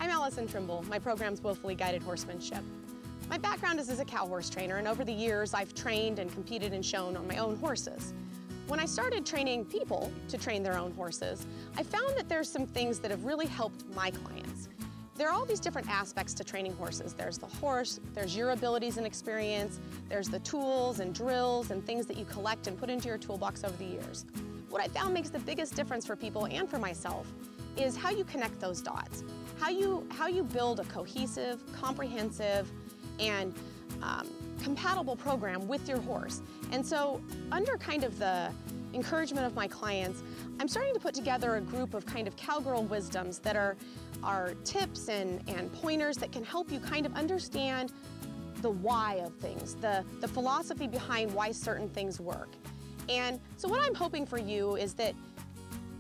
I'm Allison Trimble. My program's Willfully Guided Horsemanship. My background is as a cow horse trainer, and over the years I've trained and competed and shown on my own horses. When I started training people to train their own horses, I found that there's some things that have really helped my clients. There are all these different aspects to training horses. There's the horse, there's your abilities and experience, there's the tools and drills and things that you collect and put into your toolbox over the years. What I found makes the biggest difference for people and for myself is how you connect those dots, how you build a cohesive, comprehensive, and compatible program with your horse. And so under kind of the encouragement of my clients, I'm starting to put together a group of kind of cowgirl wisdoms that are tips and pointers that can help you kind of understand the why of things, the philosophy behind why certain things work. And so what I'm hoping for you is that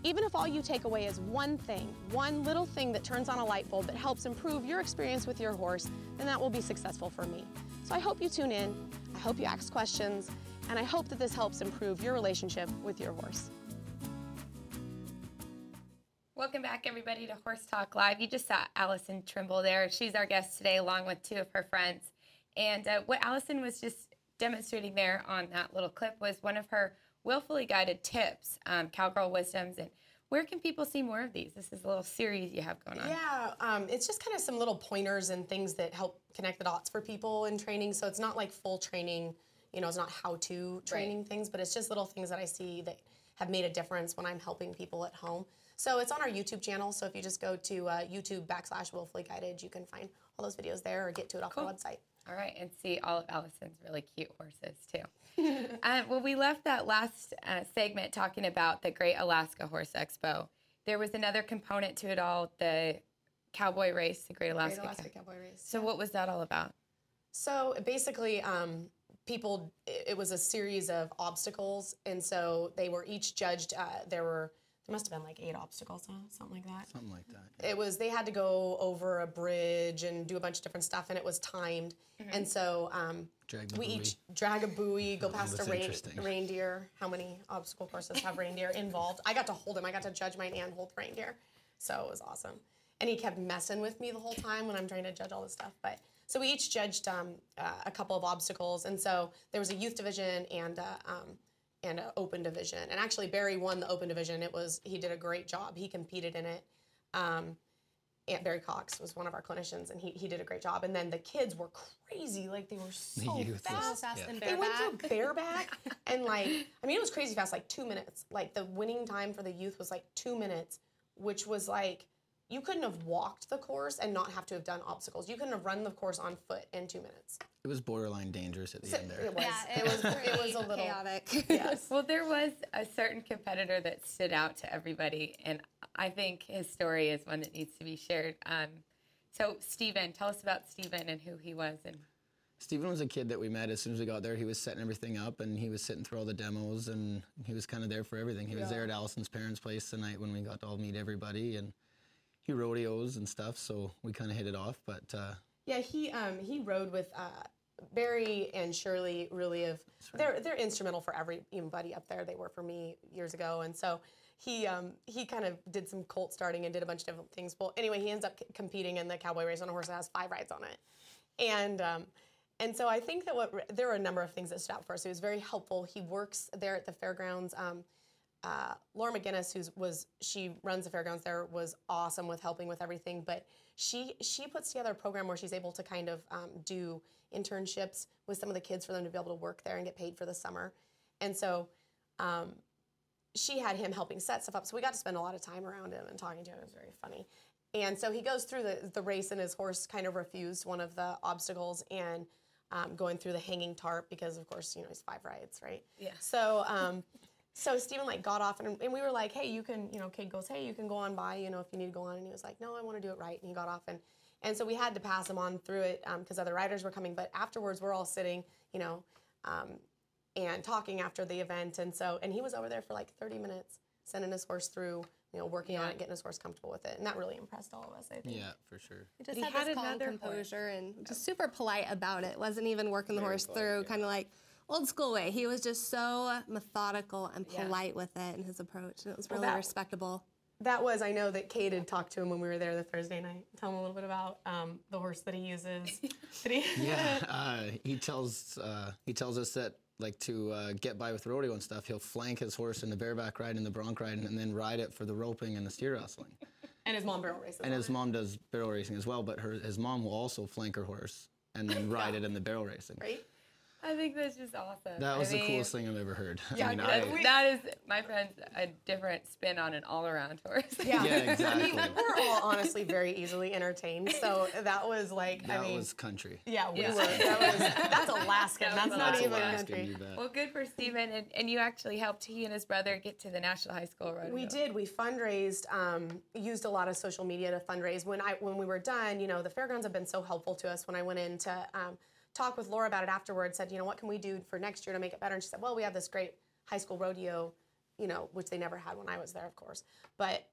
even if all you take away is one thing, one little thing that turns on a light bulb that helps improve your experience with your horse, then that will be successful for me. So I hope you tune in, I hope you ask questions, and I hope that this helps improve your relationship with your horse. Welcome back, everybody, to Horse Talk Live. You just saw Allison Trimble there. She's our guest today, along with two of her friends. And what Allison was just demonstrating there on that little clip was one of her willfully guided tips, cowgirl wisdoms. And where can people see more of these? This is a little series you have going on. Yeah, it's just kind of some little pointers and things that help connect the dots for people in training. So it's not like full training, you know, it's not how-to training things, but it's just little things that I see that have made a difference when I'm helping people at home. So it's on our YouTube channel. So if you just go to YouTube/willfully guided, you can find all those videos there or get to it off our website. All right, and see all of Allison's really cute horses, too. Well, we left that last segment talking about the Great Alaska Horse Expo. There was another component to it all, the cowboy race, the Great Alaska Cowboy Race. So what was that all about? So basically, it was a series of obstacles, and so they were each judged. There must have been like 8 obstacles, something like that. Something like that. It was, they had to go over a bridge and do a bunch of different stuff, and it was timed. And so we each drag a buoy, go past a reindeer. How many obstacle courses have reindeer involved? I got to hold him. I got to judge mine and hold the reindeer. So it was awesome. And he kept messing with me the whole time when I'm trying to judge all this stuff. But so we each judged a couple of obstacles. And so there was a youth division and an open division. And actually, Barry won the open division. He did a great job. He competed in it. Aunt Barry Cox was one of our clinicians, and he did a great job. And then the kids were crazy. Like, they were so fast. They went through bareback. And, like, I mean, it was crazy fast, like 2 minutes. Like, the winning time for the youth was, like, 2 minutes, which was, like, you couldn't have walked the course and not have to have done obstacles. You couldn't have run the course on foot in 2 minutes. It was borderline dangerous at the end there. It was. Yeah, it was a little chaotic. Yes. Well, there was a certain competitor that stood out to everybody, and I think his story is one that needs to be shared. So, Stephen, tell us about Stephen and who he was. And Stephen was a kid that we met as soon as we got there. He was setting everything up, and he was sitting through all the demos, and he was kind of there for everything. He was there at Allison's parents' place the night when we got to all meet everybody, and he rodeos and stuff, so we kind of hit it off. But yeah, he rode with Barry and Shirley. Really, they're instrumental for everybody up there. They were for me years ago, and so he kind of did some colt starting and did a bunch of different things. Well, anyway, he ends up competing in the cowboy race on a horse that has 5 rides on it, and so I think that there were a number of things that stood out for us. He was very helpful. He works there at the fairgrounds. Laura McGinnis, she runs the fairgrounds there, was awesome with helping with everything. But she puts together a program where she's able to kind of do internships with some of the kids for them to be able to work there and get paid for the summer. And so she had him helping set stuff up. So we got to spend a lot of time around him and talking to him. It was very funny. And so he goes through the race, and his horse kind of refused one of the obstacles and going through the hanging tarp because, of course, you know, he's 5 rides, right? Yeah. So Stephen got off, and we were like, hey, you can, Kade goes, hey, you can go on by, if you need to go on. And he was like, no, I want to do it right. And he got off, and so we had to pass him on through it because other riders were coming. But afterwards, we're all sitting, and talking after the event. And he was over there for like 30 minutes, sending his horse through, working on it, getting his horse comfortable with it. And that really impressed all of us, I think. Yeah, for sure. He just had this calm composure and just super polite about it. Wasn't even working the horse through, kind of like old school way. He was just so methodical and polite with it in his approach, and it was really respectable. That was, I know that Kade had talked to him when we were there the Thursday night. Tell him a little bit about the horse that he uses. He tells us that, like, to get by with rodeo and stuff, he'll flank his horse in the bareback ride and the bronc ride and then ride it for the roping and the steer wrestling. And his mom barrel races. And his mom does barrel racing as well, but his mom will also flank her horse and then ride it in the barrel racing. Right? I think that's just awesome. That was the coolest thing I've ever heard. Yeah, that is, my friend's a different spin on an all-around horse. Yeah, exactly. I mean, we're all honestly very easily entertained, so that was like, that was country. Yeah, we were. That's Alaskan. That's not even country. Well, good for Stephen, and you actually helped he and his brother get to the National High School Rodeo. We did. We fundraised, used a lot of social media to fundraise. When we were done, you know, the fairgrounds have been so helpful to us. When I went in to talk with Laura about it afterwards, said, you know, what can we do for next year to make it better? And she said, well, we have this great high school rodeo, you know, which they never had when I was there, of course. But,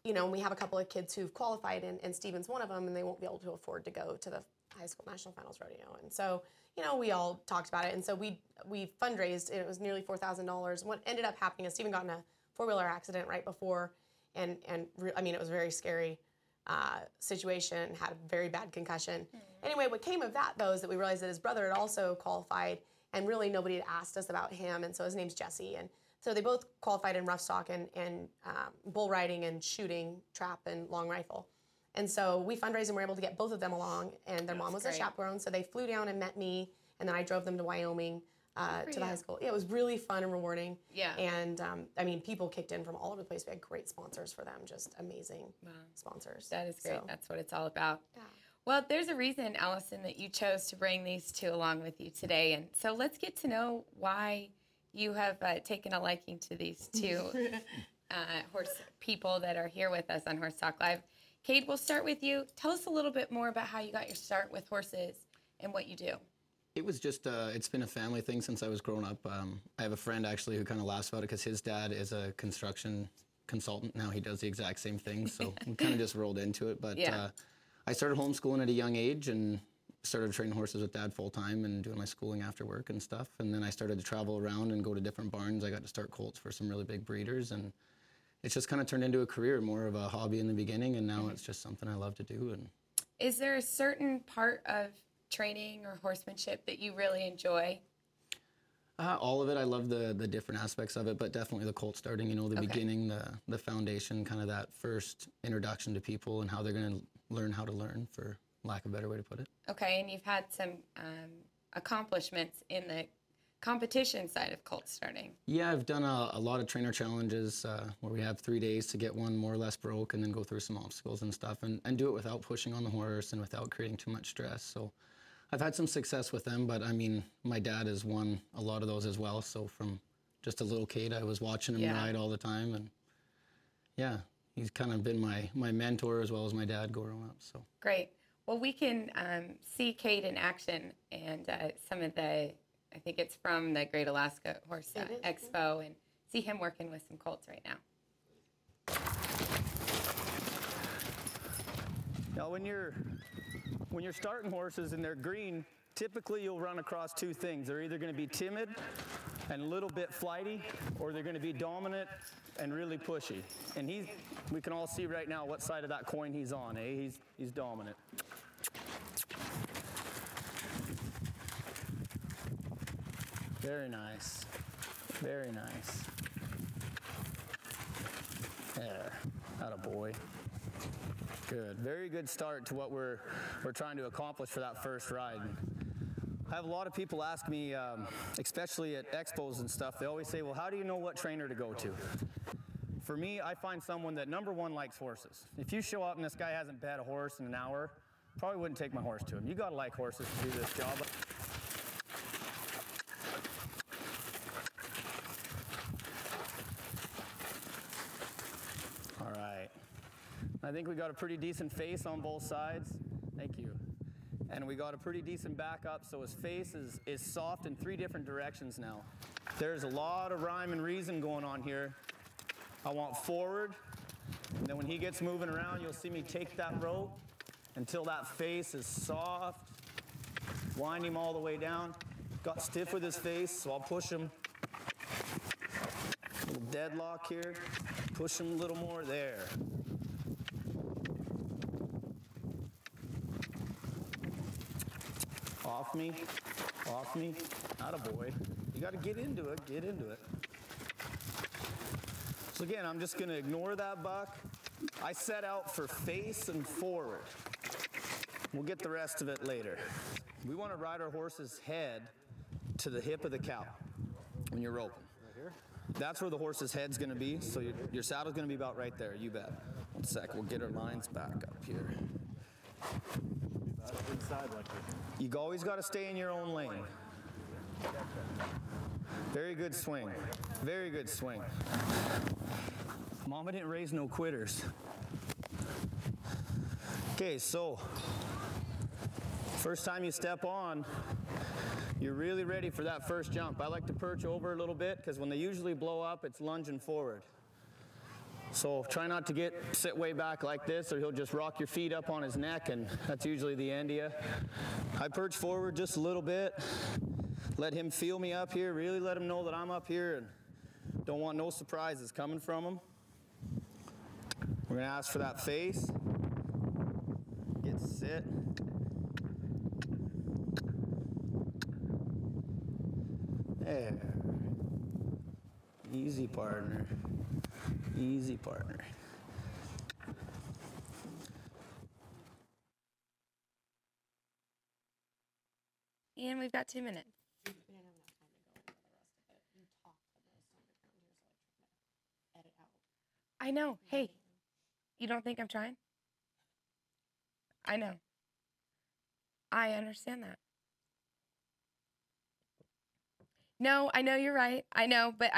you know, we have a couple of kids who've qualified, and Stephen's one of them, and they won't be able to afford to go to the high school national finals rodeo. And so, you know, we all talked about it. And so we fundraised, and it was nearly $4,000. What ended up happening is Stephen got in a four-wheeler accident right before, and I mean, it was very scary. Situation, had a very bad concussion. Anyway, what came of that, though, is that we realized that his brother had also qualified, and really nobody had asked us about him, and so his name's Jesse. And so they both qualified in rough stock and bull riding and shooting, trap, and long rifle. And so we fundraised and were able to get both of them along, and their mom was a chaperone, so they flew down and met me, and then I drove them to Wyoming to the high school. Yeah, it was really fun and rewarding. Yeah. And I mean, people kicked in from all over the place. We had great sponsors for them, just amazing sponsors. That is great. So. That's what it's all about. Yeah. Well, there's a reason, Allison, that you chose to bring these two along with you today. And so let's get to know why you have taken a liking to these two horse people that are here with us on Horse Talk Live. Kade, we'll start with you. Tell us a little bit more about how you got your start with horses and what you do. It was just, it's been a family thing since I was growing up. I have a friend actually who kind of laughs about it because his dad is a construction consultant. Now he does the exact same thing, so we kind of just rolled into it. But I started homeschooling at a young age and started training horses with Dad full time and doing my schooling after work and stuff. And then I started to travel around and go to different barns. I got to start colts for some really big breeders, and it's just kind of turned into a career, more of a hobby in the beginning, and now it's just something I love to do. And is there a certain part of training or horsemanship that you really enjoy? All of it. I love the different aspects of it, but definitely the colt starting, you know, the beginning, the foundation, kind of that first introduction to people and how they're going to learn how to learn, for lack of a better way to put it. Okay, and you've had some accomplishments in the competition side of colt starting. Yeah, I've done a lot of trainer challenges where we have 3 days to get one more or less broke and then go through some obstacles and stuff, and do it without pushing on the horse and without creating too much stress. So I've had some success with them, but I mean, my dad has won a lot of those as well. So from just a little kid, I was watching him ride all the time, and yeah, he's kind of been my mentor as well as my dad growing up. So great. Well, we can see Kade in action and some of the, I think it's from the Great Alaska Horse Expo, and see him working with some colts right now. Now, when you're starting horses and they're green, typically you'll run across two things. They're either going to be timid and a little bit flighty, or they're going to be dominant and really pushy. And we can all see right now what side of that coin he's on, eh? He's dominant. Very nice. Very nice. There. Attaboy. Good. Very good start to what we're trying to accomplish for that first ride. I have a lot of people ask me, especially at expos and stuff, they always say, well, how do you know what trainer to go to? For me, I find someone that, number one, likes horses. If you show up and this guy hasn't bet a horse in an hour, probably wouldn't take my horse to him. You gotta like horses to do this job. All right. I think we got a pretty decent face on both sides. Thank you. And we got a pretty decent backup, so his face is soft in 3 different directions now. There's a lot of rhyme and reason going on here. I want forward, and then when he gets moving around, you'll see me take that rope until that face is soft. Wind him all the way down. Got stiff with his face, so I'll push him. A little deadlock here. Push him a little more there. Off me, off me. Attaboy. You got to get into it, get into it. So again, I'm just going to ignore that buck. I set out for face and forward. We'll get the rest of it later. We want to ride our horse's head to the hip of the cow when you're roping. Right here? That's where the horse's head's going to be, so your saddle's going to be about right there, you bet. 1 sec, we'll get our lines back up here. Inside like this. You always got to stay in your own lane. Very good swing. Very good swing. Mama didn't raise no quitters. Okay, so first time you step on, you're really ready for that first jump. I like to perch over a little bit because when they usually blow up, it's lunging forward. So try not to sit way back like this, or he'll just rock your feet up on his neck, and that's usually the end of you. I perch forward just a little bit. Let him feel me up here. Really let him know that I'm up here, and don't want no surprises coming from him. We're gonna ask for that face. Get sit. There. Easy, partner. Easy, partner. And we've got 2 minutes. We didn't have enough time to go into the rest of it. You talk the most on the ground here, so I tried to edit out. I know. Hey, you don't think I'm trying? I know. I understand that. No, I know you're right. I know, but